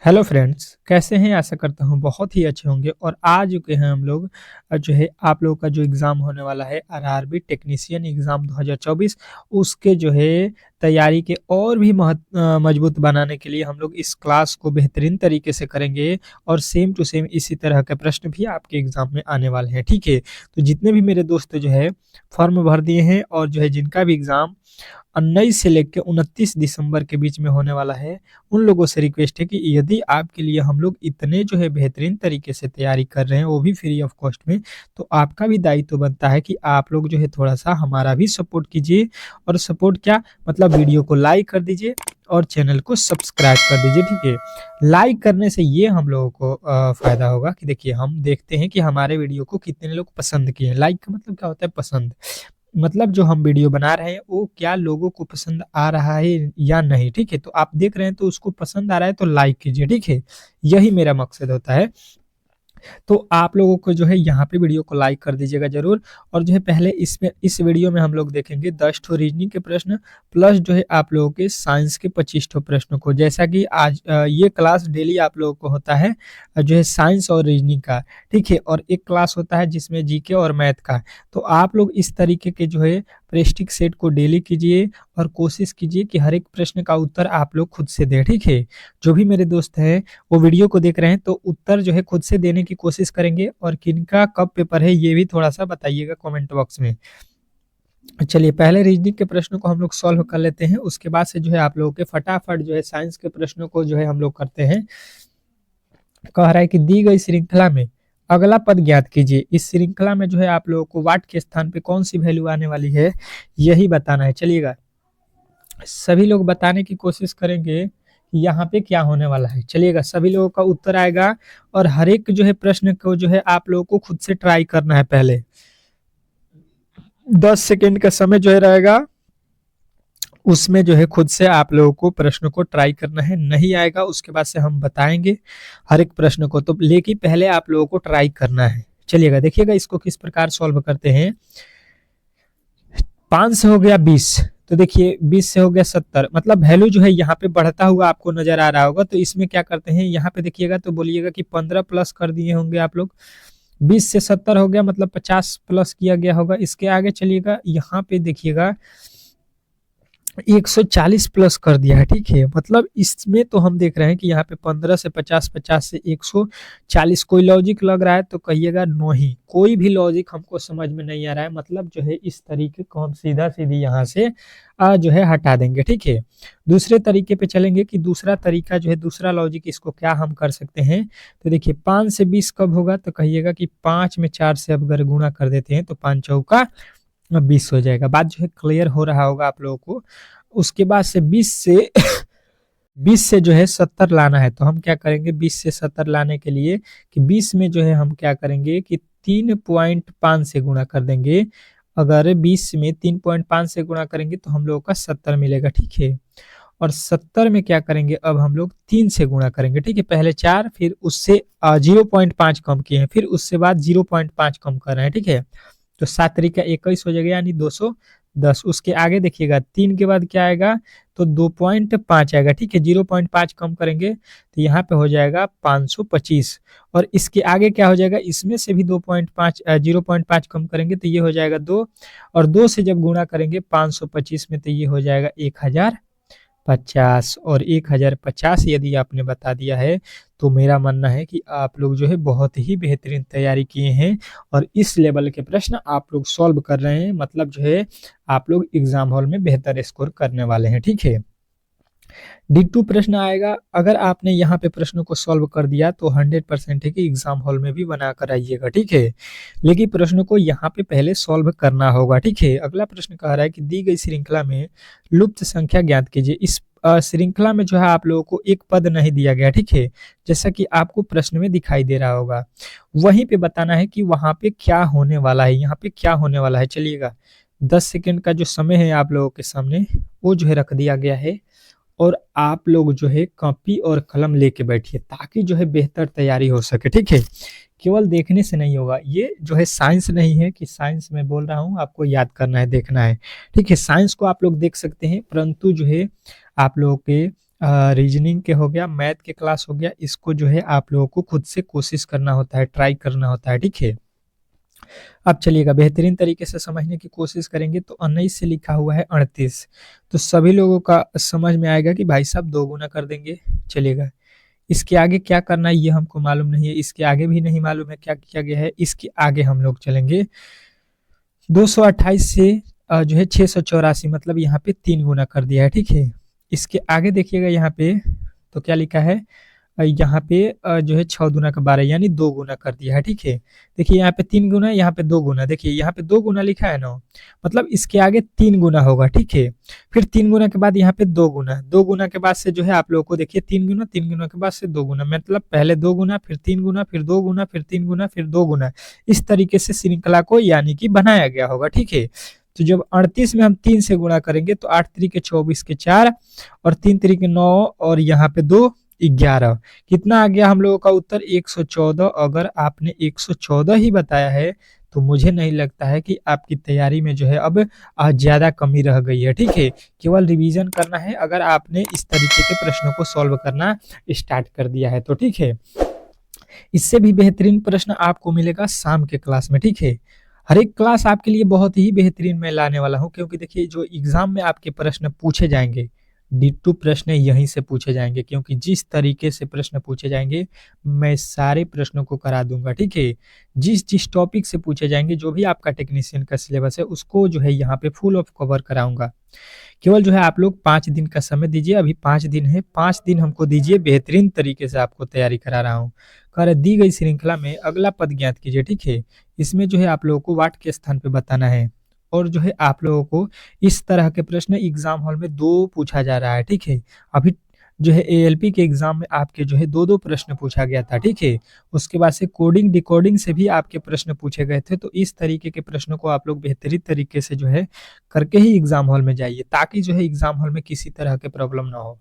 Hello friends, कैसे हैं? आशा करता हूँ बहुत ही अच्छे होंगे। और आज के हैं हम लोग जो है आप लोगों का जो एग्ज़ाम होने वाला है आरआरबी टेक्नीशियन एग्ज़ाम 2024, उसके जो है तैयारी के और भी मजबूत बनाने के लिए हम लोग इस क्लास को बेहतरीन तरीके से करेंगे। और सेम टू सेम इसी तरह के प्रश्न भी आपके एग्ज़ाम में आने वाले हैं, ठीक है? तो जितने भी मेरे दोस्त जो है फॉर्म भर दिए हैं और जो है जिनका भी एग्ज़ाम 19 से लेके 29 दिसंबर के बीच में होने वाला है, उन लोगों से रिक्वेस्ट है कि यदि आपके लिए हम लोग इतने जो है बेहतरीन तरीके से तैयारी कर रहे हैं, वो भी फ्री ऑफ कॉस्ट में, तो आपका भी दायित्व बनता है कि आप लोग जो है थोड़ा-सा हमारा भी सपोर्ट कीजिए। और सपोर्ट क्या, मतलब वीडियो को लाइक कर दीजिए और चैनल को सब्सक्राइब कर दीजिए, ठीक है? लाइक करने से ये हम लोगों को फ़ायदा होगा कि देखिए हम देखते हैं कि हमारे वीडियो को कितने लोग पसंद किए हैं। लाइक का मतलब क्या होता है? पसंद। मतलब जो हम वीडियो बना रहे हैं वो क्या लोगों को पसंद आ रहा है या नहीं, ठीक है? तो आप देख रहे हैं तो उसको पसंद आ रहा है तो लाइक कीजिए, ठीक है? यही मेरा मकसद होता है। तो आप लोगों को जो है यहाँ पे वीडियो को लाइक कर दीजिएगा ज़रूर। और जो है पहले इसमें इस वीडियो में हम लोग देखेंगे 10 ठो रीजनिंग के प्रश्न, प्लस जो है आप लोगों के साइंस के 25 ठो प्रश्नों को। जैसा कि आज ये क्लास डेली आप लोगों को होता है जो है साइंस और रीजनिंग का, ठीक है? और एक क्लास होता है जिसमें जीके और मैथ का। तो आप लोग इस तरीके के जो है प्रैक्टिस सेट को डेली कीजिए और कोशिश कीजिए कि हर एक प्रश्न का उत्तर आप लोग खुद से दें, ठीक है? जो भी मेरे दोस्त हैं वो वीडियो को देख रहे हैं तो उत्तर जो है खुद से देने की कोशिश करेंगे। और किनका कब पेपर है ये भी थोड़ा-सा बताइएगा कमेंट बॉक्स में। चलिए पहले रीजनिंग के प्रश्नों को हम लोग सॉल्व कर लेते हैं, उसके बाद से जो है आप लोगों के फटाफट जो है साइंस के प्रश्नों को जो है हम लोग करते हैं। कह रहा है कि दी गई श्रृंखला में अगला पद ज्ञात कीजिए। इस श्रृंखला में जो है आप लोगों को वाट के स्थान पे कौन-सी वैल्यू आने वाली है, यही बताना है। चलिएगा, सभी लोग बताने की कोशिश करेंगे कि यहाँ पे क्या होने वाला है। चलिएगा, सभी लोगों का उत्तर आएगा और हर एक जो है प्रश्न को जो है आप लोगों को खुद से ट्राई करना है पहले। 10 सेकंड का समय जो है रहेगा, उसमें जो है खुद से आप लोगों को प्रश्न को ट्राई करना है। नहीं आएगा उसके बाद से हम बताएँगे हर एक प्रश्न को, तो लेकिन पहले आप लोगों को ट्राई करना है। चलिएगा, देखिएगा इसको किस प्रकार सॉल्व करते हैं। 5 से हो गया 20, तो देखिए 20 से हो गया 70, मतलब वैल्यू जो है यहाँ पे बढ़ता हुआ आपको नजर आ रहा होगा। तो इसमें क्या करते हैं, यहाँ पे देखिएगा तो बोलिएगा कि 15 प्लस कर दिए होंगे आप लोग। 20 से 70 हो गया, मतलब 50 प्लस किया गया होगा। इसके आगे चलिएगा, यहाँ पे देखिएगा 140 प्लस कर दिया है, ठीक है? मतलब इसमें तो हम देख रहे हैं कि यहाँ पे 15 से 50, 50 से 140, कोई लॉजिक लग रहा है तो कहिएगा नहीं, कोई भी लॉजिक हमको समझ में नहीं आ रहा है। मतलब जो है इस तरीके को हम सीधा-सीधी यहाँ से जो है हटा देंगे, ठीक है? दूसरे तरीके पे चलेंगे कि दूसरा तरीका जो है, दूसरा लॉजिक इसको क्या हम कर सकते हैं। तो देखिए 5 से 20 कब होगा, तो कहिएगा कि 5 में 4 से अब अगर गुणा कर देते हैं तो 5 चौका 20 हो जाएगा। बात जो है क्लियर हो रहा होगा आप लोगों को। उसके बाद से 20 से 20 से जो है 70 लाना है, तो हम क्या करेंगे 20 से 70 लाने के लिए कि 20 में जो है हम क्या करेंगे कि 3.5 से गुणा कर देंगे। अगर 20 में 3.5 से गुणा करेंगे तो हम लोगों का 70 मिलेगा, ठीक है? और 70 में क्या करेंगे, अब हम लोग 3 से गुणा करेंगे, ठीक है? पहले 4, फिर उससे 0.5 कम किए हैं, फिर उससे बाद 0.5 कम कर रहे हैं, ठीक है? तो 7 तरीका 21 हो जाएगा, यानी 210। उसके आगे देखिएगा 3 के बाद क्या आएगा, तो 2.5 आएगा, ठीक है? 0.5 कम करेंगे तो यहाँ पे हो जाएगा 525। और इसके आगे क्या हो जाएगा, इसमें से भी 0.5 कम करेंगे तो ये हो जाएगा 2। और 2 से जब गुणा करेंगे 525 में तो ये हो जाएगा 1050। और 1050 यदि आपने बता दिया है तो मेरा मानना है कि आप लोग जो है बहुत ही बेहतरीन तैयारी किए हैं और इस लेवल के प्रश्न आप लोग सॉल्व कर रहे हैं। मतलब जो है आप लोग एग्जाम हॉल में बेहतर स्कोर करने वाले हैं, ठीक है? D2 प्रश्न आएगा। अगर आपने यहाँ पे प्रश्नों को सॉल्व कर दिया तो 100% है कि एग्जाम हॉल में भी बना कर आइएगा, ठीक है? लेकिन प्रश्नों को यहाँ पे पहले सॉल्व करना होगा, ठीक है? अगला प्रश्न कह रहा है कि दी गई श्रृंखला में लुप्त संख्या ज्ञात कीजिए। इस श्रृंखला में जो है आप लोगों को एक पद नहीं दिया गया, ठीक है? जैसा कि आपको प्रश्न में दिखाई दे रहा होगा, वहीं पे बताना है कि वहां पे क्या होने वाला है, यहाँ पे क्या होने वाला है। चलिएगा, 10 सेकंड का जो समय है आप लोगों के सामने वो जो है रख दिया गया है। और आप लोग जो है कॉपी और कलम लेके बैठिए ताकि जो है बेहतर तैयारी हो सके, ठीक है? केवल देखने से नहीं होगा। ये जो है साइंस नहीं है कि साइंस मैं बोल रहा हूँ आपको याद करना है, देखना है, ठीक है? साइंस को आप लोग देख सकते हैं, परंतु जो है आप लोगों के रीजनिंग के हो गया, मैथ के क्लास हो गया, इसको जो है आप लोगों को खुद से कोशिश करना होता है, ट्राई करना होता है, ठीक है। अब चलिएगा बेहतरीन तरीके से समझने की कोशिश करेंगे। तो 19 से लिखा हुआ है 38, तो सभी लोगों का समझ में आएगा कि भाई साहब दो गुना कर देंगे। चलिएगा, इसके आगे क्या करना है ये हमको मालूम नहीं है, इसके आगे भी नहीं मालूम है क्या किया गया है। इसके आगे हम लोग चलेंगे 228 से जो है 684, मतलब यहाँ पे 3 गुना कर दिया है, ठीक है। इसके आगे देखिएगा यहाँ पे तो क्या लिखा है, यहाँ पे जो है 6 दूना का 12 यानी 2 गुना कर दिया है, ठीक है। देखिए यहाँ पे 3 गुना, यहाँ पे 2 गुना, देखिए यहाँ पे 2 गुना लिखा है ना, मतलब इसके आगे 3 गुना होगा, ठीक है। फिर 3 गुना के बाद यहाँ पे 2 गुना, 2 गुना के बाद से जो है आप लोगों को देखिए 3 गुना, 3 गुना के बाद से 2 गुना, मतलब पहले 2 गुना, फिर 3 गुना, फिर 2 गुना, फिर 3 गुना, फिर 2 गुना, इस तरीके से श्रृंखला को यानी कि बनाया गया होगा, ठीक है। तो जब 38 में हम 3 से गुणा करेंगे तो 8 तरीके 24 के 4 और 3 तरीके 9 और यहाँ पे 2 11, कितना आ गया हम लोगों का उत्तर 114। अगर आपने 114 ही बताया है तो मुझे नहीं लगता है कि आपकी तैयारी में जो है अब ज्यादा कमी रह गई है, ठीक है। केवल रिवीजन करना है अगर आपने इस तरीके के प्रश्नों को सॉल्व करना स्टार्ट कर दिया है तो, ठीक है। इससे भी बेहतरीन प्रश्न आपको मिलेगा शाम के क्लास में, ठीक है। हर एक क्लास आपके लिए बहुत ही बेहतरीन मैं लाने वाला हूं, क्योंकि देखिए जो एग्जाम में आपके प्रश्न पूछे जाएंगे, डिट्टू प्रश्न यहीं से पूछे जाएंगे, क्योंकि जिस तरीके से प्रश्न पूछे जाएंगे मैं सारे प्रश्नों को करा दूंगा, ठीक है। जिस जिस टॉपिक से पूछे जाएंगे, जो भी आपका टेक्नीशियन का सिलेबस है उसको जो है यहाँ पे फुल ऑफ कवर कराऊंगा। केवल जो है आप लोग 5 दिन का समय दीजिए, अभी 5 दिन है, 5 दिन हमको दीजिए, बेहतरीन तरीके से आपको तैयारी करा रहा हूँ। कर दी गई श्रृंखला में अगला पद ज्ञात कीजिए, ठीक है। इसमें जो है आप लोगों को वाट के स्थान पे बताना है, और जो है आप लोगों को इस तरह के प्रश्न एग्जाम हॉल में 2 पूछा जा रहा है, ठीक है। अभी जो है एएलपी के एग्जाम में आपके जो है 2-2 प्रश्न पूछा गया था, ठीक है। उसके बाद से कोडिंग डिकोडिंग से भी आपके प्रश्न पूछे गए थे। तो इस तरीके के प्रश्नों को आप लोग बेहतरीन तरीके से जो है करके ही एग्जाम हॉल में जाइए, ताकि जो है एग्जाम हॉल में किसी तरह के प्रॉब्लम ना हो।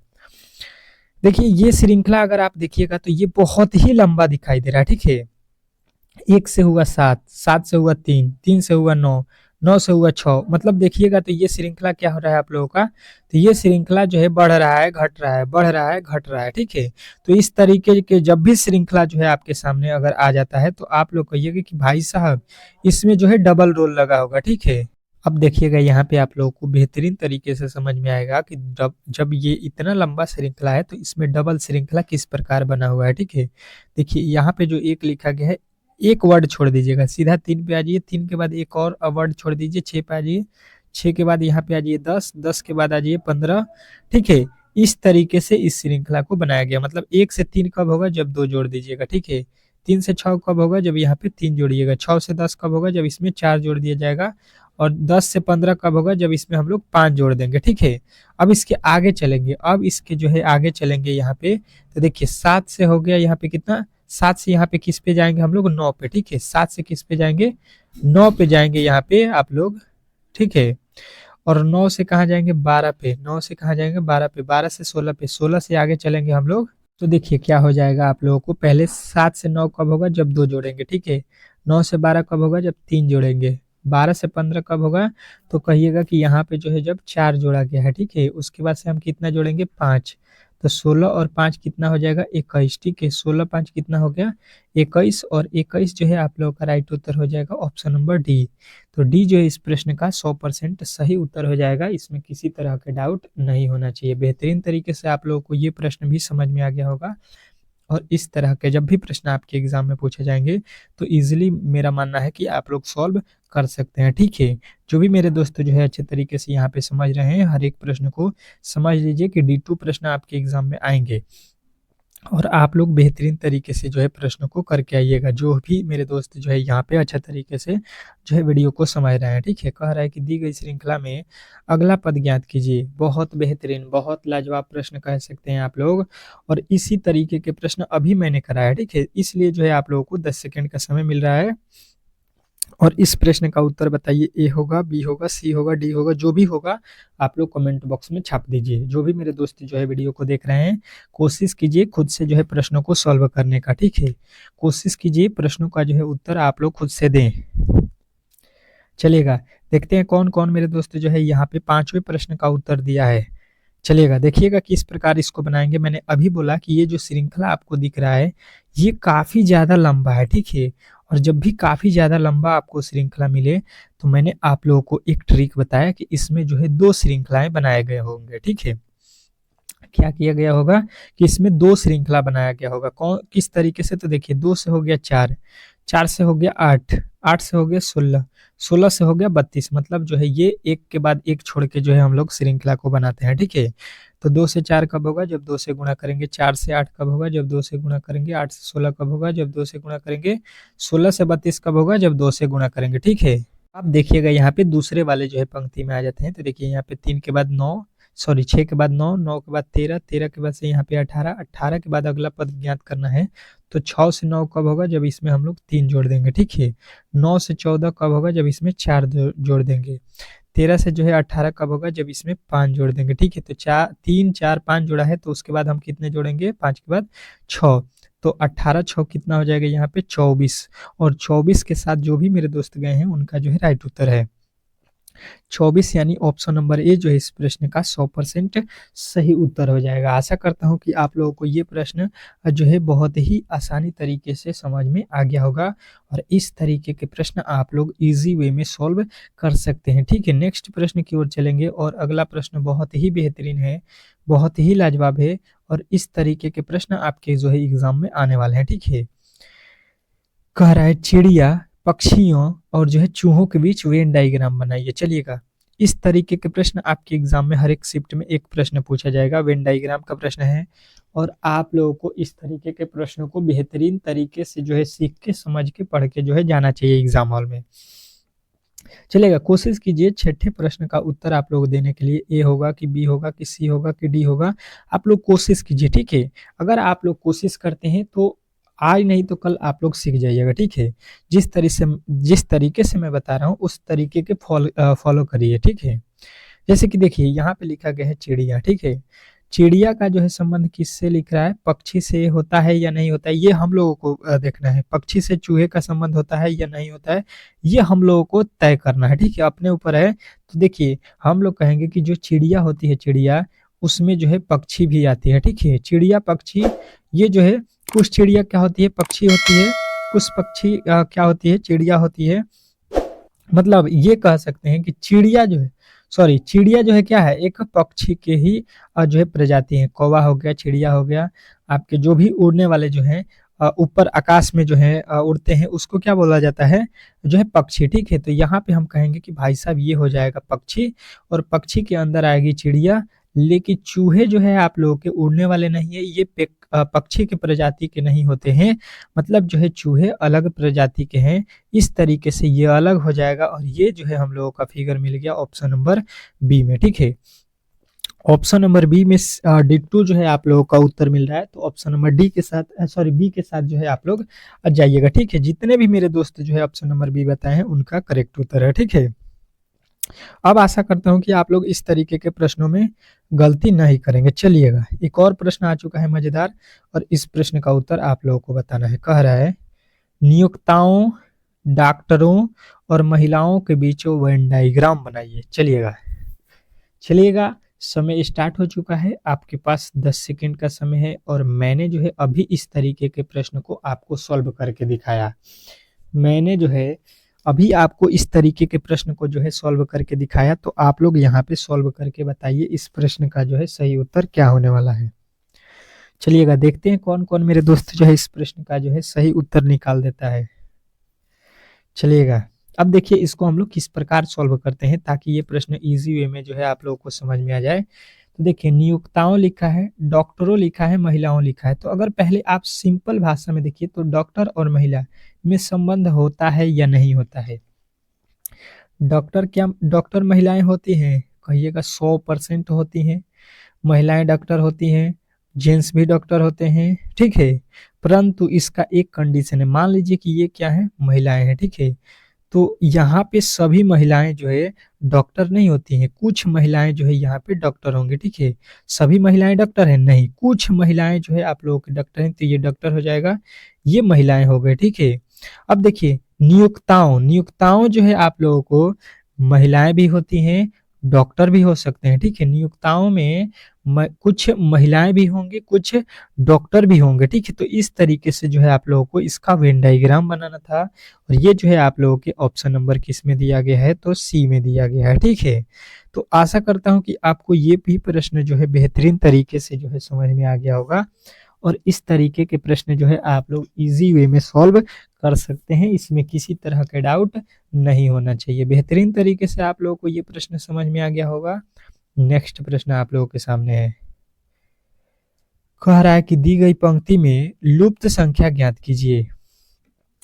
देखिए ये श्रृंखला अगर आप देखिएगा तो ये बहुत ही लंबा दिखाई दे रहा है, ठीक है। 1 से हुआ 7, 7 से हुआ 3, 3 से हुआ 9, 9 से हुआ 6, मतलब देखिएगा तो ये श्रृंखला क्या हो रहा है आप लोगों का, तो ये श्रृंखला जो है बढ़ रहा है, घट रहा है, बढ़ रहा है, घट रहा है, ठीक है। तो इस तरीके के जब भी श्रृंखला जो है आपके सामने अगर आ जाता है तो आप लोग कहिएगा कि भाई साहब इसमें जो है डबल रोल लगा होगा, ठीक है। अब देखिएगा यहाँ पे आप लोगों को बेहतरीन तरीके से समझ में आएगा कि जब जब ये इतना लंबा श्रृंखला है तो इसमें डबल श्रृंखला किस प्रकार बना हुआ है, ठीक है। देखिए यहाँ पे जो एक लिखा गया है, एक वर्ड छोड़ दीजिएगा, सीधा 3 पे आ जाइए, 3 के बाद एक और वर्ड छोड़ दीजिए, 6 पे आ जाइए, 6 के बाद यहाँ पे आ जाइए 10, 10 के बाद आ जाइए 15, ठीक है। इस तरीके से इस श्रृंखला को बनाया गया, मतलब 1 से 3 कब होगा जब 2 जोड़ दीजिएगा, ठीक है। 3 से 6 कब होगा जब यहाँ पे 3 जोड़िएगा, 6 से 10 कब होगा जब इसमें 4 जोड़ दिया जाएगा, और 10 से 15 कब होगा जब इसमें हम लोग 5 जोड़ देंगे, ठीक है। अब इसके आगे चलेंगे, अब इसके जो है आगे चलेंगे यहाँ पे, तो देखिए 7 से हो गया यहाँ पे कितना, 7 से यहाँ पे किस पे जाएंगे हम लोग, 9 पे, ठीक है। 7 से किस पे जाएंगे, 9 पे जाएंगे यहाँ पे आप लोग, ठीक है। और 9 से कहाँ जाएंगे, 12 पे, 9 से कहाँ जाएंगे, 12 पे, 12 से 16 पे, 16 से आगे चलेंगे हम लोग। तो देखिए क्या हो जाएगा आप लोगों को, पहले 7 से 9 कब होगा जब 2 जोड़ेंगे, ठीक है। 9 से 12 कब होगा जब 3 जोड़ेंगे, 12 से 15 कब होगा, तो कहिएगा कि यहाँ पे जो है जब 4 जोड़ा गया है, ठीक है। उसके बाद से हम कितना जोड़ेंगे, 5, तो 16 और 5 कितना हो जाएगा, 21, ठीक है। 16 5 कितना हो गया, 21, और 21 जो है आप लोगों का राइट उत्तर हो जाएगा ऑप्शन नंबर डी। तो डी जो है इस प्रश्न का 100% सही उत्तर हो जाएगा, इसमें किसी तरह का डाउट नहीं होना चाहिए। बेहतरीन तरीके से आप लोगों को ये प्रश्न भी समझ में आ गया होगा, और इस तरह के जब भी प्रश्न आपके एग्जाम में पूछे जाएंगे तो इजीली मेरा मानना है कि आप लोग सॉल्व कर सकते हैं, ठीक है। जो भी मेरे दोस्त जो है अच्छे तरीके से यहाँ पे समझ रहे हैं, हर एक प्रश्न को समझ लीजिए कि D2 प्रश्न आपके एग्जाम में आएंगे, और आप लोग बेहतरीन तरीके से जो है प्रश्नों को करके आइएगा। जो भी मेरे दोस्त जो है यहाँ पे अच्छा तरीके से जो है वीडियो को समझ रहे हैं, ठीक है। कह रहा है कि दी गई श्रृंखला में अगला पद ज्ञात कीजिए, बहुत बेहतरीन, बहुत लाजवाब प्रश्न कह सकते हैं आप लोग, और इसी तरीके के प्रश्न अभी मैंने कराया, ठीक है। इसलिए जो है आप लोगों को 10 सेकंड का समय मिल रहा है, और इस प्रश्न का उत्तर बताइए, ए होगा, बी होगा, सी होगा, डी होगा, जो भी होगा आप लोग कमेंट बॉक्स में छाप दीजिए। जो भी मेरे दोस्त जो है वीडियो को देख रहे हैं, कोशिश कीजिए खुद से जो है प्रश्नों को सॉल्व करने का, ठीक है। कोशिश कीजिए प्रश्नों का जो है उत्तर आप लोग खुद से दें। चलिएगा देखते हैं कौन कौन मेरे दोस्त जो है यहाँ पे 5वें प्रश्न का उत्तर दिया है। चलिएगा देखिएगा किस प्रकार इसको बनाएँगे। मैंने अभी बोला कि ये जो श्रृंखला आपको दिख रहा है, ये काफ़ी ज़्यादा लंबा है, ठीक है? और जब भी काफ़ी ज़्यादा लंबा आपको श्रृंखला मिले, तो मैंने आप लोगों को एक ट्रिक बताया कि इसमें जो है 2 श्रृंखलाएँ बनाए गए होंगे, ठीक है? क्या किया गया होगा कि इसमें 2 श्रृंखला बनाया गया होगा। कौन किस तरीके से, तो देखिए 2 से हो गया 4, 4 से हो गया 8, 8 से हो गया 16, 16 से हो गया 32, मतलब जो है ये एक के बाद एक छोड़ के जो है हम लोग श्रृंखला को बनाते हैं, ठीक है? तो 2 से 4 कब होगा? जब 2 से गुणा करेंगे। 4 से 8 कब होगा? जब 2 से गुणा करेंगे। 8 से 16 कब होगा? जब 2 से गुणा करेंगे। 16 से 32 कब होगा? जब 2 से गुणा करेंगे, ठीक है? अब देखिएगा यहाँ पे दूसरे वाले जो है पंक्ति में आ जाते हैं, तो देखिए यहाँ पे 3 के बाद 9, सॉरी 6 के बाद 9, 9 के बाद 13, 13 के बाद से यहाँ पे 18, 18 के बाद अगला पद ज्ञात करना है। तो 6 से 9 कब होगा? जब इसमें हम लोग 3 जोड़ देंगे, ठीक है? 9 से 14 कब होगा? जब इसमें 4 जोड़ देंगे। 13 से जो है 18 कब होगा? जब इसमें 5 जोड़ देंगे, ठीक है? तो 3, 4, 5 जोड़ा है, तो उसके बाद हम कितने जोड़ेंगे? 5 के बाद 6, तो 18 6 कितना हो जाएगा यहाँ पे? 24, और 24 के साथ जो भी मेरे दोस्त गए हैं उनका जो है राइट उत्तर है 24, यानी ऑप्शन नंबर ए जो है इस प्रश्न का 100% सही उत्तर हो जाएगा। आशा करता हूँ कि आप लोगों को ये प्रश्न जो है बहुत ही आसानी तरीके से समझ में आ गया होगा, और इस तरीके के प्रश्न आप लोग ईजी वे में सॉल्व कर सकते हैं, ठीक है? नेक्स्ट प्रश्न की ओर चलेंगे, और अगला प्रश्न बहुत ही बेहतरीन है, बहुत ही लाजवाब है, और इस तरीके के प्रश्न आपके जो है एग्जाम में आने वाले हैं, ठीक है? कह रहा है चिड़िया, पक्षियों और जो है चूहों के बीच वेन डायग्राम बनाइए। चलिएगा इस तरीके के प्रश्न आपके एग्जाम में हर एक शिफ्ट में एक प्रश्न पूछा जाएगा, वेन डायग्राम का प्रश्न है, और आप लोगों को इस तरीके के प्रश्नों को बेहतरीन तरीके से जो है सीख के, समझ के, पढ़ के जो है जाना चाहिए एग्जाम हॉल में। चलेगा, कोशिश कीजिए छठे प्रश्न का उत्तर आप लोग देने के लिए ए होगा कि बी होगा कि सी होगा कि डी होगा, आप लोग कोशिश कीजिए, ठीक है? अगर आप लोग कोशिश करते हैं तो आज नहीं तो कल आप लोग सीख जाइएगा, ठीक है? जिस तरीके से मैं बता रहा हूँ उस तरीके के फॉलो करिए, ठीक है? जैसे कि देखिए यहाँ पे लिखा गया है चिड़िया, ठीक है? चिड़िया का जो है संबंध किससे लिख रहा है? पक्षी से होता है या नहीं होता है, ये हम लोगों को देखना है। पक्षी से चूहे का संबंध होता है या नहीं होता है, ये हम लोगों को तय करना है, ठीक है? अपने ऊपर है। तो देखिए हम लोग कहेंगे कि जो चिड़िया होती है, चिड़िया, उसमें जो है पक्षी भी आती है, ठीक है? चिड़िया पक्षी, ये जो है कुछ चिड़िया क्या होती है? पक्षी होती है, कुछ पक्षी क्या होती है? चिड़िया होती है। मतलब ये कह सकते हैं कि चिड़िया जो है, सॉरी, चिड़िया जो है क्या है? एक पक्षी के ही जो है प्रजाति है। कौवा हो गया, चिड़िया हो गया, आपके जो भी उड़ने वाले जो हैं ऊपर आकाश में जो है उड़ते हैं, उसको क्या बोला जाता है? जो है पक्षी, ठीक है? तो यहाँ पे हम कहेंगे कि भाई साहब ये हो जाएगा पक्षी, और पक्षी के अंदर आएगी चिड़िया। लेकिन चूहे जो है आप लोगों के उड़ने वाले नहीं है, ये पक्षी के प्रजाति के नहीं होते हैं, मतलब जो है चूहे अलग प्रजाति के हैं। इस तरीके से ये अलग हो जाएगा, और ये जो है हम लोगों का फिगर मिल गया ऑप्शन नंबर बी में, ठीक है? ऑप्शन नंबर बी में डिट्टो जो है आप लोगों का उत्तर मिल रहा है, तो ऑप्शन नंबर डी के साथ, सॉरी, बी के साथ जो है आप लोग जाइएगा, ठीक है? जितने भी मेरे दोस्त जो है ऑप्शन नंबर बी बताए हैं उनका करेक्ट उत्तर है, ठीक है? अब आशा करता हूं कि आप लोग इस तरीके के प्रश्नों में गलती नहीं करेंगे। चलिएगा एक और प्रश्न आ चुका है मजेदार, और इस प्रश्न का उत्तर आप लोगों को बताना है। कह रहा है नियोक्ताओं, डॉक्टरों और महिलाओं के बीच वेन डायग्राम बनाइए। चलिएगा चलिएगा समय स्टार्ट हो चुका है, आपके पास 10 सेकंड का समय है, और मैंने जो है अभी इस तरीके के प्रश्न को आपको सॉल्व करके दिखाया। मैंने जो है अभी आपको इस तरीके के प्रश्न को जो है सॉल्व करके दिखाया, तो आप लोग यहाँ पे सॉल्व करके बताइए इस प्रश्न का जो है सही उत्तर क्या होने वाला है। चलिएगा देखते हैं कौन कौन मेरे दोस्त जो है इस प्रश्न का जो है सही उत्तर निकाल देता है। चलिएगा अब देखिए इसको हम लोग किस प्रकार सॉल्व करते हैं ताकि ये प्रश्न इजी वे में जो है आप लोगों को समझ में आ जाए। तो देखिए नियोक्ताओं लिखा है, डॉक्टरों लिखा है, महिलाओं लिखा है। तो अगर पहले आप सिंपल भाषा में देखिए तो डॉक्टर और महिला में संबंध होता है या नहीं होता है? डॉक्टर महिलाएं होती हैं? कहिएगा 100% होती हैं। महिलाएं डॉक्टर होती हैं, जेंट्स भी डॉक्टर होते हैं, ठीक है? परंतु इसका एक कंडीशन है, मान लीजिए कि ये क्या है? महिलाएं हैं, ठीक है? तो यहाँ पे सभी महिलाएं जो है डॉक्टर नहीं होती हैं, कुछ महिलाएं जो है यहाँ पे डॉक्टर होंगे, ठीक है? सभी महिलाएं डॉक्टर हैं? नहीं, कुछ महिलाएं जो है आप लोगों के डॉक्टर हैं, तो ये डॉक्टर हो जाएगा, ये महिलाएं हो गए, ठीक है? अब देखिए नियोक्ताओं जो है आप लोगों को महिलाएं भी होती हैं, डॉक्टर भी हो सकते हैं, ठीक है? नियोक्ताओं में कुछ महिलाएं भी होंगी, कुछ डॉक्टर भी होंगे, ठीक है। तो इस तरीके से जो है आप लोगों को इसका वेन डायग्राम बनाना था, और ये जो है आप लोगों के ऑप्शन नंबर किस में दिया गया है, तो सी में दिया गया है, ठीक है। तो आशा करता हूँ कि आपको ये भी प्रश्न जो है बेहतरीन तरीके से जो है समझ में आ गया होगा, और इस तरीके के प्रश्न जो है आप लोग इजी वे में सॉल्व कर सकते हैं, इसमें किसी तरह का डाउट नहीं होना चाहिए। बेहतरीन तरीके से आप लोगों को ये प्रश्न समझ में आ गया होगा। नेक्स्ट प्रश्न आप लोगों के सामने है, कह रहा है कि दी गई पंक्ति में लुप्त संख्या ज्ञात कीजिए।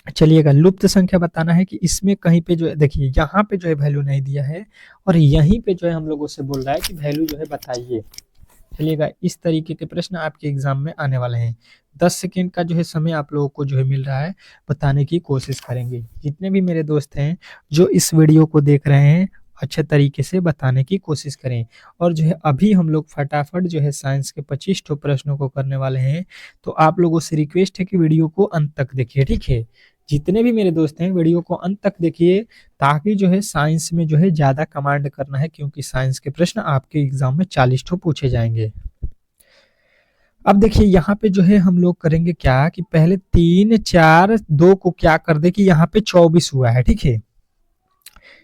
चलिएगा, लुप्त संख्या बताना है कि इसमें कहीं पे जो है, देखिए यहाँ पे जो है वैल्यू नहीं दिया है, और यहीं पे जो है हम लोगों से बोल रहा है कि वैल्यू जो है बताइए। चलिएगा, इस तरीके के प्रश्न आपके एग्जाम में आने वाले हैं। 10 सेकेंड का जो है समय आप लोगों को जो है मिल रहा है, बताने की कोशिश करेंगे। जितने भी मेरे दोस्त हैं जो इस वीडियो को देख रहे हैं, अच्छे तरीके से बताने की कोशिश करें। और जो है अभी हम लोग फटाफट जो है साइंस के 25 ठो प्रश्नों को करने वाले हैं, तो आप लोगों से रिक्वेस्ट है कि वीडियो को अंत तक देखिए, ठीक है। जितने भी मेरे दोस्त हैं वीडियो को अंत तक देखिए, ताकि जो है साइंस में जो है ज़्यादा कमांड करना है, क्योंकि साइंस के प्रश्न आपके एग्जाम में 40 ठो पूछे जाएंगे। अब देखिए यहाँ पे जो है हम लोग करेंगे क्या कि पहले 3 4 2 को क्या कर दे कि यहाँ पे 24 हुआ है, ठीक है।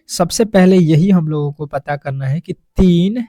सबसे पहले यही हम लोगों को पता करना है कि 3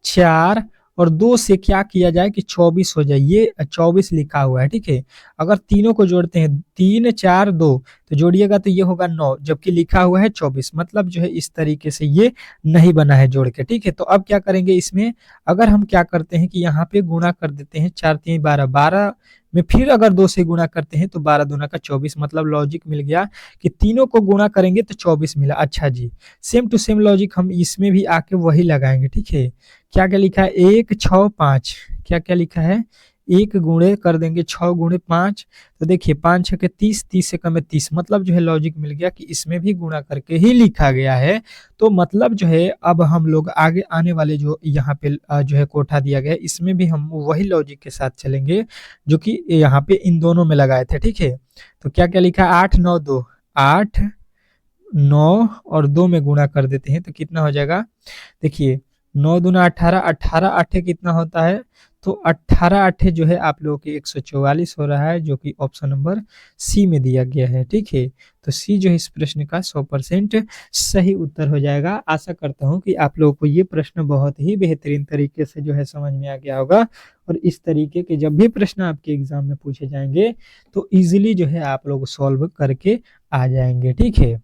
4 और 2 से क्या किया जाए कि 24 हो जाए। ये 24 लिखा हुआ है, ठीक है। अगर तीनों को जोड़ते हैं 3 4 2, तो जोड़िएगा तो ये होगा 9, जबकि लिखा हुआ है 24, मतलब जो है इस तरीके से ये नहीं बना है जोड़ के, ठीक है। तो अब क्या करेंगे इसमें, अगर हम क्या करते हैं कि यहाँ पे गुणा कर देते हैं, 4 3 12, 12 में फिर अगर 2 से गुणा करते हैं तो 12 दूना का 24, मतलब लॉजिक मिल गया कि तीनों को गुणा करेंगे तो 24 मिला। अच्छा जी, सेम टू सेम लॉजिक हम इसमें भी आके वही लगाएंगे, ठीक है। क्या क्या लिखा है, 1 6 5, क्या क्या लिखा है, 1 गुणे कर देंगे 6 गुणे 5, तो देखिए 5 6 के 30, 30 से कम है 30, मतलब जो है लॉजिक मिल गया कि इसमें भी गुणा करके ही लिखा गया है। तो मतलब जो है अब हम लोग आगे आने वाले जो यहाँ पे जो है कोठा दिया गया है, इसमें भी हम वही लॉजिक के साथ चलेंगे जो कि यहाँ पे इन दोनों में लगाए थे, ठीक है। तो क्या क्या लिखा है, 8 9 2, 8 9 और 2 में गुणा कर देते हैं तो कितना हो जाएगा, देखिए 9 दूना 18, 18 आठे कितना होता है, तो 18 आठे जो है आप लोगों की 144 हो रहा है, जो कि ऑप्शन नंबर सी में दिया गया है, ठीक है। तो सी जो है इस प्रश्न का 100% सही उत्तर हो जाएगा। आशा करता हूँ कि आप लोगों को ये प्रश्न बहुत ही बेहतरीन तरीके से जो है समझ में आ गया होगा, और इस तरीके के जब भी प्रश्न आपके एग्जाम में पूछे जाएंगे तो इजीली जो है आप लोग सॉल्व करके आ जाएंगे, ठीक है।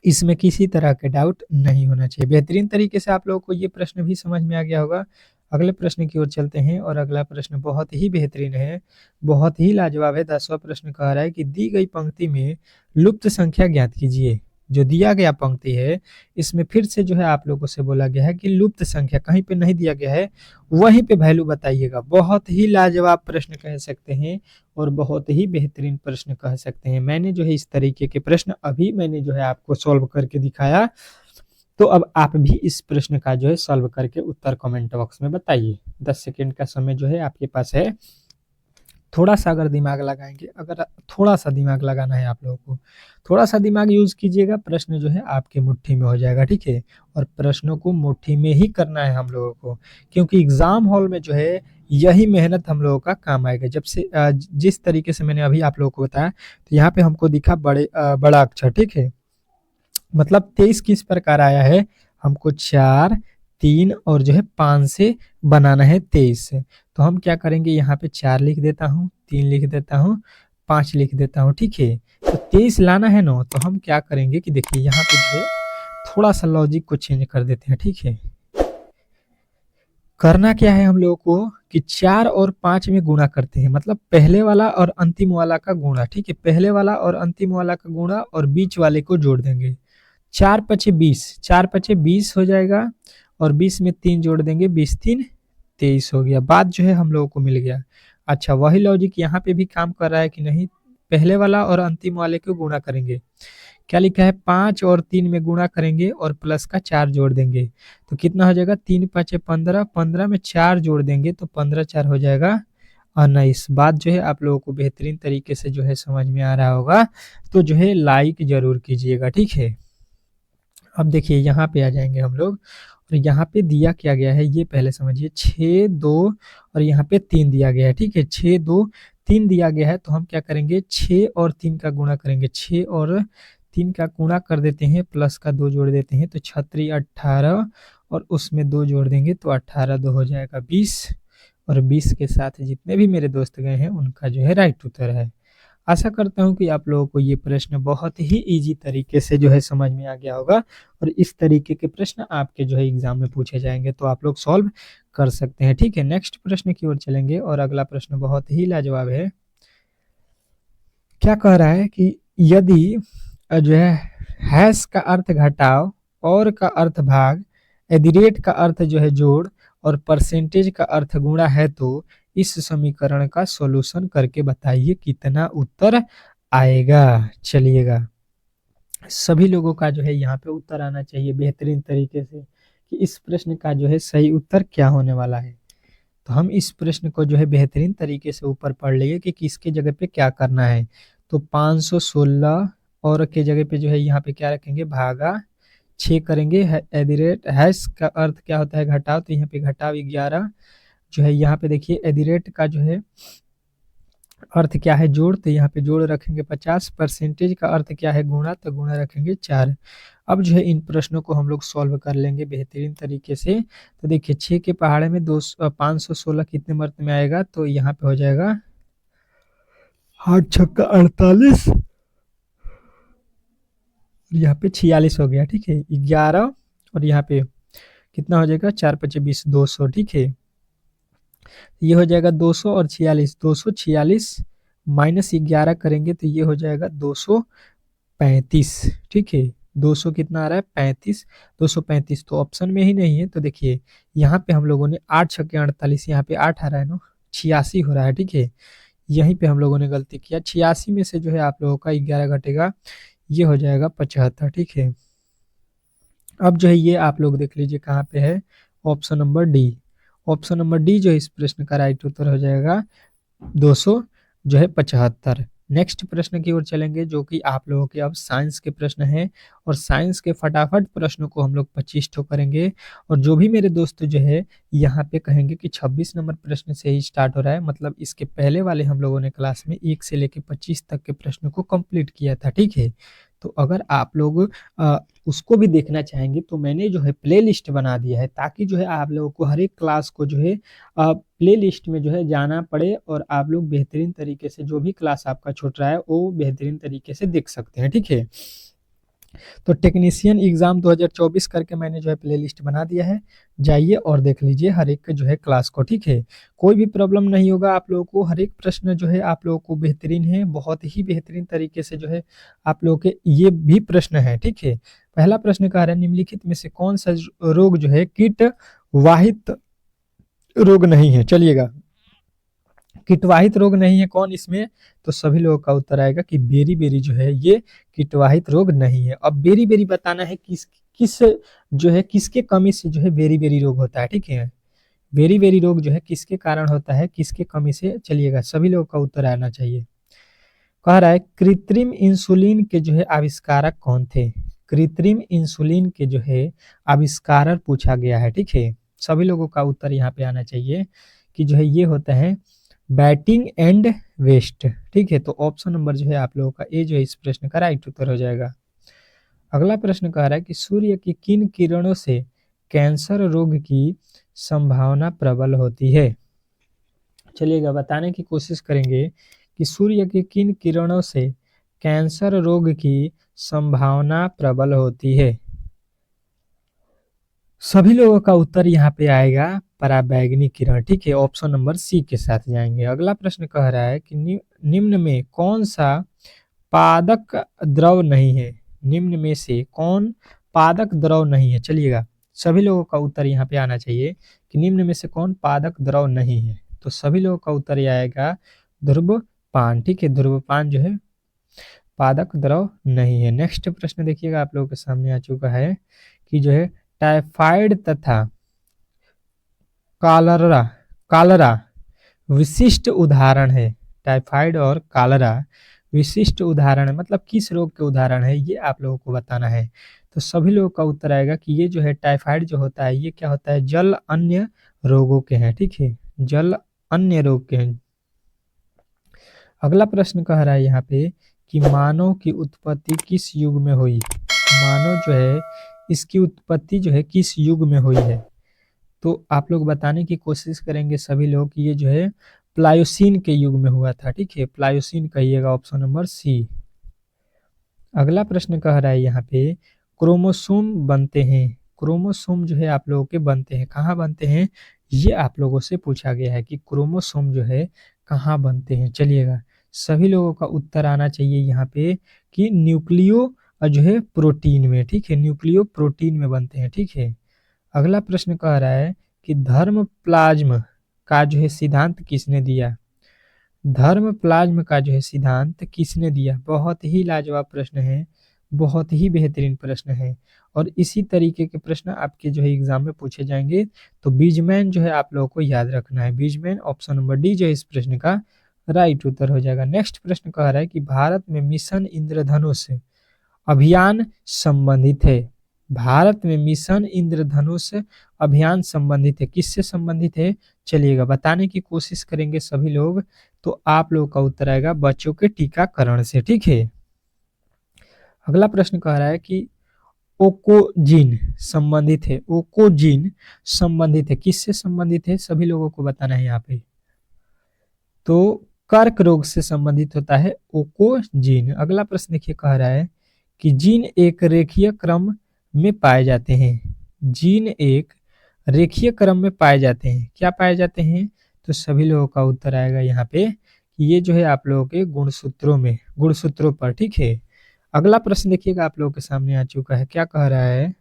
इसमें किसी तरह के डाउट नहीं होना चाहिए। बेहतरीन तरीके से आप लोगों को ये प्रश्न भी समझ में आ गया होगा। अगले प्रश्न की ओर चलते हैं, और अगला प्रश्न बहुत ही बेहतरीन है, बहुत ही लाजवाब है। 10वां प्रश्न कह रहा है कि दी गई पंक्ति में लुप्त संख्या ज्ञात कीजिए। जो दिया गया पंक्ति है, इसमें फिर से जो है आप लोगों से बोला गया है कि लुप्त संख्या, कहीं पे नहीं दिया गया है वहीं पे वैल्यू बताइएगा। बहुत ही लाजवाब प्रश्न कह सकते हैं, और बहुत ही बेहतरीन प्रश्न कह सकते हैं। मैंने जो है इस तरीके के प्रश्न अभी मैंने जो है आपको सॉल्व करके दिखाया, तो अब आप भी इस प्रश्न का जो है सॉल्व करके उत्तर कमेंट बॉक्स में बताइए। 10 सेकेंड का समय जो है आपके पास है। थोड़ा सा अगर दिमाग लगाएंगे, अगर थोड़ा सा दिमाग लगाना है आप लोगों को, थोड़ा सा दिमाग यूज कीजिएगा, प्रश्न जो है आपके मुट्ठी में हो जाएगा, ठीक है। और प्रश्नों को मुट्ठी में ही करना है हम लोगों को, क्योंकि एग्जाम हॉल में जो है यही मेहनत हम लोगों का काम आएगा। जब से जिस तरीके से मैंने अभी आप लोगों को बताया, तो यहाँ पे हमको दिखा बड़ा अक्षर, ठीक है। मतलब 23 किस प्रकार आया है, हमको 4 3 और जो है 5 से बनाना है 23। तो हम क्या करेंगे, यहाँ पे 4 लिख देता हूँ, 3 लिख देता हूँ, 5 लिख देता हूँ, ठीक है। तो 23 लाना है ना, तो हम क्या करेंगे कि देखिए यहाँ पे जो है थोड़ा सा लॉजिक को चेंज कर देते हैं, ठीक है। करना क्या है हम लोगों को कि 4 और 5 में गुणा करते हैं, मतलब पहले वाला और अंतिम वाला का गुणा, ठीक है। पहले वाला और अंतिम वाला का गुणा और बीच वाले को जोड़ देंगे। 4 पचे 20, 4 पचे 20 हो जाएगा, और 20 में 3 जोड़ देंगे, 20 3 23 हो गया। बात जो है हम लोगों को मिल गया। अच्छा, वही लॉजिक यहाँ पे भी काम कर रहा है कि नहीं, पहले वाला और अंतिम वाले को गुणा करेंगे। क्या लिखा है, 5 और 3 में गुणा करेंगे और प्लस का 4 जोड़ देंगे, तो कितना हो जाएगा, 3 5 15, 15 में 4 जोड़ देंगे तो 15 4 हो जाएगा 19। बात जो है आप लोगों को बेहतरीन तरीके से जो है समझ में आ रहा होगा, तो जो है लाइक जरूर कीजिएगा, ठीक है। अब देखिए यहाँ पे आ जाएंगे हम लोग, और यहाँ पे दिया क्या गया है ये पहले समझिए, 6 2 और यहाँ पे 3 दिया गया है, ठीक है। 6 2 3 दिया गया है, तो हम क्या करेंगे 6 और 3 का गुणा करेंगे, 6 और 3 का गुणा कर देते हैं, प्लस का 2 जोड़ देते हैं, तो 6 18 और उसमें 2 जोड़ देंगे तो 18 2 हो जाएगा 20 और 20 के साथ जितने भी मेरे दोस्त गए हैं उनका जो है राइट उत्तर है। आशा करता हूँ कि आप लोगों को ये प्रश्न बहुत ही ईजी तरीके से जो है समझ में आ गया होगा और इस तरीके के प्रश्न आपके जो है एग्जाम में पूछे जाएंगे तो आप लोग सॉल्व कर सकते हैं, ठीक है। नेक्स्ट प्रश्न की ओर चलेंगे और अगला प्रश्न बहुत ही लाजवाब है। क्या कह रहा है कि यदि जो है हैश का अर्थ घटाव, और का अर्थ भाग, एडिरेट का अर्थ जो है जोड़ और परसेंटेज का अर्थ गुणा है तो इस समीकरण का सॉल्यूशन करके बताइए कितना उत्तर आएगा। चलिएगा, सभी लोगों का जो है यहाँ पे उत्तर आना चाहिए बेहतरीन तरीके से कि इस प्रश्न का जो है सही उत्तर क्या होने वाला है। तो हम इस प्रश्न को जो है बेहतरीन तरीके से ऊपर पढ़ लेंगे कि किसके जगह पे क्या करना है। तो 516 और के जगह पे जो है यहाँ पे क्या रखेंगे, भागा 6 करेंगे, एडिरेट हैश का अर्थ क्या होता है घटाव, तो यहाँ पे घटाव 11 जो है, यहाँ पे देखिए एडिरेट का जो है अर्थ क्या है जोड़, तो यहाँ पे जोड़ रखेंगे 50, परसेंटेज का अर्थ क्या है गुणा, तो गुणा रखेंगे 4। अब जो है इन प्रश्नों को हम लोग सॉल्व कर लेंगे बेहतरीन तरीके से। तो देखिए 6 के पहाड़े में 516 कितने मर्त में आएगा, तो यहाँ पे हो जाएगा 8 छक्का 48, यहाँ पे 46 हो गया, ठीक है। 11 और यहाँ पे कितना हो जाएगा, 4 5 20 200, ठीक है। ये हो जाएगा 200 और 46, 246 माइनस 11 करेंगे तो ये हो जाएगा 235, ठीक है। 200 कितना आ रहा है 35, 235 तो ऑप्शन में ही नहीं है। तो देखिए यहाँ पे हम लोगों ने 8 छक्के 48, यहाँ पे 8 आ रहा है ना, 86 हो रहा है, ठीक है। यहीं पे हम लोगों ने गलती किया, 86 में से जो है आप लोगों का 11 घटेगा, ये हो जाएगा 75, ठीक है। अब जो है ये आप लोग देख लीजिए कहाँ पे है, option number D. Option number D जो है इस प्रश्न का राइट उत्तर हो जाएगा 200 जो है 75। नेक्स्ट प्रश्न की ओर चलेंगे जो कि आप लोगों के अब साइंस के प्रश्न हैं और साइंस के फटाफट प्रश्नों को हम लोग 25 ठो करेंगे। और जो भी मेरे दोस्त जो है यहाँ पे कहेंगे कि 26 नंबर प्रश्न से ही स्टार्ट हो रहा है, मतलब इसके पहले वाले हम लोगों ने क्लास में 1 से लेके 25 तक के प्रश्नों को कंप्लीट किया था, ठीक है। तो अगर आप लोग उसको भी देखना चाहेंगे तो मैंने जो है प्ले लिस्ट बना दिया है, ताकि जो है आप लोगों को हर एक क्लास को जो है प्ले लिस्ट में जो है जाना पड़े और आप लोग बेहतरीन तरीके से जो भी क्लास आपका छूट रहा है वो बेहतरीन तरीके से देख सकते हैं, ठीक है। तो टेक्नीशियन एग्जाम 2024 करके मैंने जो है प्ले लिस्ट बना दिया है, जाइए और देख लीजिए हर एक जो है क्लास को, ठीक है। कोई भी प्रॉब्लम नहीं होगा आप लोगों को, हर एक प्रश्न जो है आप लोगों को बेहतरीन है, बहुत ही बेहतरीन तरीके से जो है आप लोगों के ये भी प्रश्न है, ठीक है। पहला प्रश्न कह रहा है निम्नलिखित में से कौन सा रोग जो है कीट वाहित रोग नहीं है। चलिएगा, कीटवाहित रोग नहीं है कौन इसमें, तो सभी लोगों का उत्तर आएगा कि बेरी बेरी जो है ये कीटवाहित रोग नहीं है। अब बेरी बेरी बताना है किस किस जो है किसके कमी से जो है बेरी बेरी रोग होता है, ठीक है। बेरी बेरी रोग जो है किसके कारण होता है, किसके कमी से, चलिएगा सभी लोगों का उत्तर आना चाहिए। कह रहा है कृत्रिम इंसुलिन के जो है आविष्कारक कौन थे। कृत्रिम इंसुलिन के जो है आविष्कारक पूछा गया है, ठीक है। सभी लोगों का उत्तर यहाँ पे आना चाहिए कि जो है ये होता है बैटिंग एंड वेस्ट, ठीक है। तो ऑप्शन नंबर जो है आप लोगों का ए जो है इस प्रश्न का राइट उत्तर हो जाएगा। अगला प्रश्न कह रहा है कि सूर्य की किन किरणों से कैंसर रोग की संभावना प्रबल होती है। चलिएगा बताने की कोशिश करेंगे कि सूर्य की किन किरणों से कैंसर रोग की संभावना प्रबल होती है। सभी लोगों का उत्तर यहाँ पे आएगा पराबैंगनी किरण, ठीक है। ऑप्शन नंबर सी के साथ जाएंगे। अगला प्रश्न कह रहा है कि निम्न में कौन सा पादक द्रव नहीं है। निम्न में से कौन पादक द्रव नहीं है। चलिएगा सभी लोगों का उत्तर यहाँ पे आना चाहिए कि निम्न में से कौन पादक द्रव नहीं है, तो सभी लोगों का उत्तर ये आएगा ध्रुवपान, ठीक है। ध्रुवपान जो है पादक द्रव नहीं है। नेक्स्ट प्रश्न देखिएगा आप लोगों के सामने आ चुका है कि जो है टाइफाइड तथा कालरा विशिष्ट उदाहरण है। टाइफाइड और कालरा विशिष्ट उदाहरण है, मतलब किस रोग के उदाहरण है, ये आप लोगों को बताना है। तो सभी लोगों का उत्तर आएगा कि ये जो है टाइफाइड जो होता है, ये क्या होता है, जल अन्य रोगों के हैं, ठीक है, जल अन्य रोग के हैं। अगला प्रश्न कह रहा है यहाँ पे कि मानव की उत्पत्ति किस युग में हुई। मानव जो है इसकी उत्पत्ति जो है किस युग में हुई है। तो आप लोग बताने की कोशिश करेंगे सभी लोग कि ये जो है प्लायोसीन के युग में हुआ था, ठीक है, प्लायोसीन कहिएगा, ऑप्शन नंबर सी। अगला प्रश्न कह रहा है यहाँ पे क्रोमोसोम बनते हैं। क्रोमोसोम जो है आप लोगों के बनते हैं, कहाँ बनते हैं, ये आप लोगों से पूछा गया है कि क्रोमोसोम जो है कहाँ बनते हैं। चलिएगा, सभी लोगों का उत्तर आना चाहिए यहाँ पे कि न्यूक्लियो जो है प्रोटीन में, ठीक है, न्यूक्लियो प्रोटीन में बनते हैं, ठीक है। अगला प्रश्न कह रहा है कि धर्म प्लाज्म का जो है सिद्धांत किसने दिया। धर्म प्लाज्म का जो है सिद्धांत किसने दिया। बहुत ही लाजवाब प्रश्न है, बहुत ही बेहतरीन प्रश्न है, और इसी तरीके के प्रश्न आपके जो है एग्जाम में पूछे जाएंगे। तो बीजमैन जो है आप लोगों को याद रखना है, बीजमैन, ऑप्शन नंबर डी जो है इस प्रश्न का राइट उत्तर हो जाएगा। नेक्स्ट प्रश्न कह रहा है कि भारत में मिशन इंद्रधनुष अभियान संबंधित है। भारत में मिशन इंद्रधनुष अभियान संबंधित है, किससे संबंधित है, चलिएगा बताने की कोशिश करेंगे सभी लोग। तो आप लोगों का उत्तर आएगा बच्चों के टीकाकरण से, ठीक है। अगला प्रश्न कह रहा है कि ओकोजिन संबंधित है, ओकोजिन संबंधित है, किससे संबंधित है, सभी लोगों को बताना है यहाँ पे। तो कर्क रोग से संबंधित होता है ओकोजिन। अगला प्रश्न देखिए कह रहा है कि जीन एक रेखीय क्रम में पाए जाते हैं। जीन एक रेखीय क्रम में पाए जाते हैं, क्या पाए जाते हैं, तो सभी लोगों का उत्तर आएगा यहाँ पे कि ये जो है आप लोगों के गुणसूत्रों में, गुणसूत्रों पर, ठीक है। अगला प्रश्न देखिएगा आप लोगों के सामने आ चुका है, क्या कह रहा है,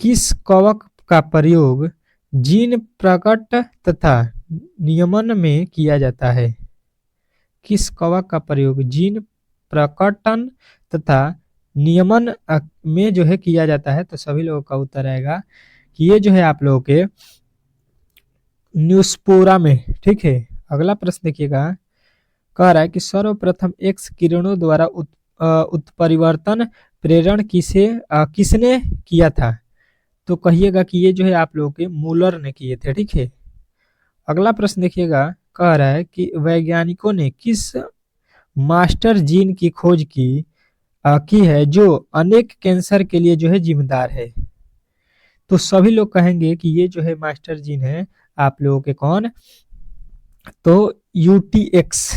किस कवक का प्रयोग जीन प्रकट तथा नियमन में किया जाता है। किस कवक का प्रयोग जीन प्रकटन तथा नियमन में जो है किया जाता है। तो सभी लोगों का उत्तर आएगा कि ये जो है आप लोगों के न्यूस्पोरा में, ठीक है। अगला प्रश्न देखिएगा, कह रहा है कि सर्वप्रथम एक्स किरणों द्वारा उत्परिवर्तन प्रेरण किसने किया था। तो कहिएगा कि ये जो है आप लोगों के मूलर ने किए थे, ठीक है। अगला प्रश्न देखिएगा, कह रहा है कि वैज्ञानिकों ने किस मास्टर जीन की खोज की है जो अनेक कैंसर के लिए जो है जिम्मेदार है। तो सभी लोग कहेंगे कि ये जो है मास्टर जीन है आप लोगों के कौन, तो यूटीएक्स।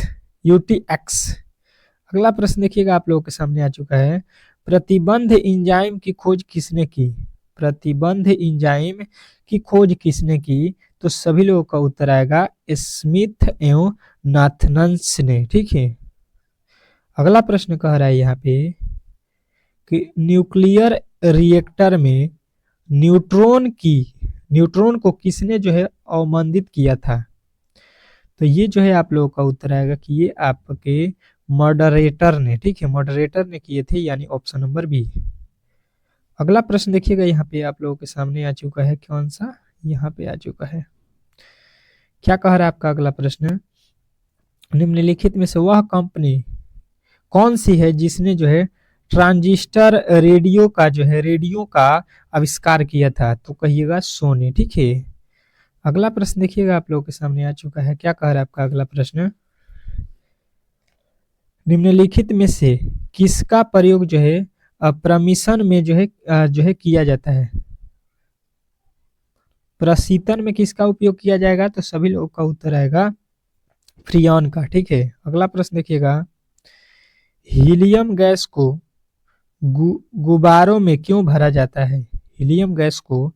अगला प्रश्न देखिएगा आप लोगों के सामने आ चुका है, प्रतिबंध एंजाइम की खोज किसने की। प्रतिबंध एंजाइम की खोज किसने की, तो सभी लोगों का उत्तर आएगा स्मिथ एवं नाथनस ने, ठीक है। अगला प्रश्न कह रहा है यहाँ पे कि न्यूक्लियर रिएक्टर में न्यूट्रॉन को किसने जो है अवमंदित किया था। तो ये जो है आप लोगों का उत्तर आएगा कि ये आपके मॉडरेटर ने, ठीक है, मॉडरेटर ने किए थे, यानी ऑप्शन नंबर बी। अगला प्रश्न देखिएगा यहाँ पे आप लोगों के सामने आ चुका है, कौन सा, यहाँ पे आ चुका है, क्या कह रहा है आपका अगला प्रश्न, निम्नलिखित में से वह कंपनी कौन सी है जिसने जो है ट्रांजिस्टर रेडियो का आविष्कार किया था। तो कहिएगा सोनी, ठीक है। अगला प्रश्न देखिएगा आप लोगों के सामने आ चुका है, क्या कह रहा है आपका अगला प्रश्न, निम्नलिखित में से किसका प्रयोग जो है प्रमिशन में जो है किया जाता है। प्रशीतन में किसका उपयोग किया जाएगा, तो सभी लोगों का उत्तर आएगा फ्रियॉन का, ठीक है। अगला प्रश्न देखिएगा, हीलियम गैस को गुब्बारों में क्यों भरा जाता है। हीलियम गैस को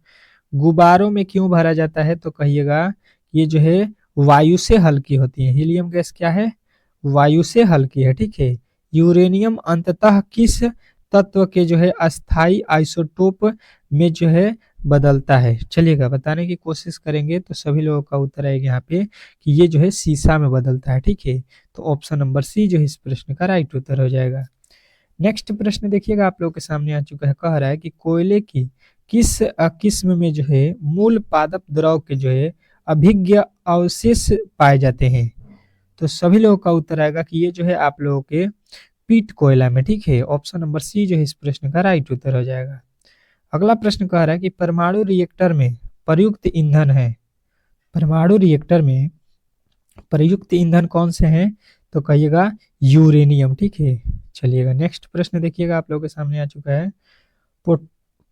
गुब्बारों में क्यों भरा जाता है, तो कहिएगा ये जो है वायु से हल्की होती है। हीलियम गैस क्या है, वायु से हल्की है, ठीक है। यूरेनियम अंततः किस तत्व के जो है अस्थाई आइसोटोप में जो है बदलता है। चलिएगा बताने की कोशिश करेंगे, तो सभी लोगों का उत्तर आएगा यहाँ पे कि ये जो है सीसा में बदलता है, ठीक है। तो ऑप्शन नंबर सी जो है इस प्रश्न का राइट उत्तर हो जाएगा। नेक्स्ट प्रश्न देखिएगा आप लोगों के सामने आ चुका है, कह रहा है कि कोयले की किस किस्म में जो है मूल पादप द्रव के जो है अभिज्ञ अवशेष पाए जाते हैं। तो सभी लोगों का उत्तर आएगा कि ये जो है आप लोगों के पीट कोयला में, ठीक है। ऑप्शन नंबर सी जो है इस प्रश्न का राइट उत्तर हो जाएगा। अगला प्रश्न कह रहा है कि परमाणु रिएक्टर में प्रयुक्त ईंधन है, परमाणु रिएक्टर में प्रयुक्त ईंधन कौन से हैं, तो कहिएगा यूरेनियम, ठीक है। चलिएगा नेक्स्ट प्रश्न देखिएगा आप लोगों के सामने आ चुका है।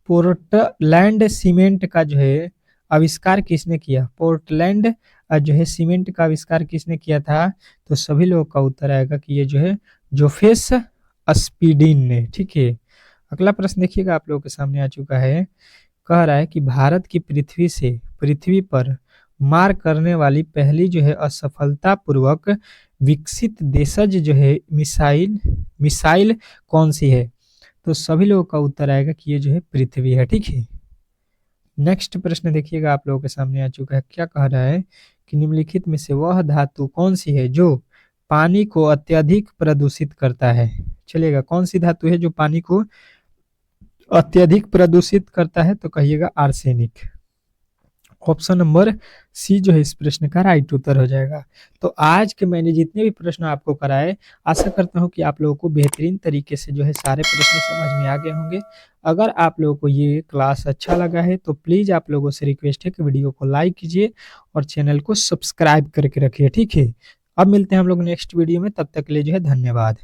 पोर्टलैंड सीमेंट का जो है आविष्कार किसने किया, पोर्टलैंड जो है सीमेंट का आविष्कार किसने किया था, तो सभी लोगों का उत्तर आएगा कि ये जो है जोसेफ स्पीडिन ने, ठीक है। अगला प्रश्न देखिएगा आप लोगों के सामने आ चुका है। कह रहा है कि भारत की पृथ्वी पर मार करने वाली पहली जो है असफलतापूर्वक विकसित देशज जो है मिसाइल कौन सी है, तो सभी लोगों का उत्तर आएगा कि ये जो है पृथ्वी है, ठीक है। नेक्स्ट प्रश्न देखिएगा आप लोगों के सामने आ चुका है। क्या कह रहा है कि निम्नलिखित में से वह धातु कौन सी है जो पानी को अत्यधिक प्रदूषित करता है। चलिएगा कौन सी धातु है जो पानी को अत्यधिक प्रदूषित करता है, तो कहिएगा आर्सेनिक। ऑप्शन नंबर सी जो है इस प्रश्न का राइट उत्तर हो जाएगा। तो आज के मैंने जितने भी प्रश्न आपको कराए, आशा करता हूं कि आप लोगों को बेहतरीन तरीके से जो है सारे प्रश्न समझ में आ गए होंगे। अगर आप लोगों को ये क्लास अच्छा लगा है तो प्लीज़ आप लोगों से रिक्वेस्ट है कि वीडियो को लाइक कीजिए और चैनल को सब्सक्राइब करके रखिए, ठीक है। अब मिलते हैं हम लोग नेक्स्ट वीडियो में, तब तक के लिए जो है धन्यवाद।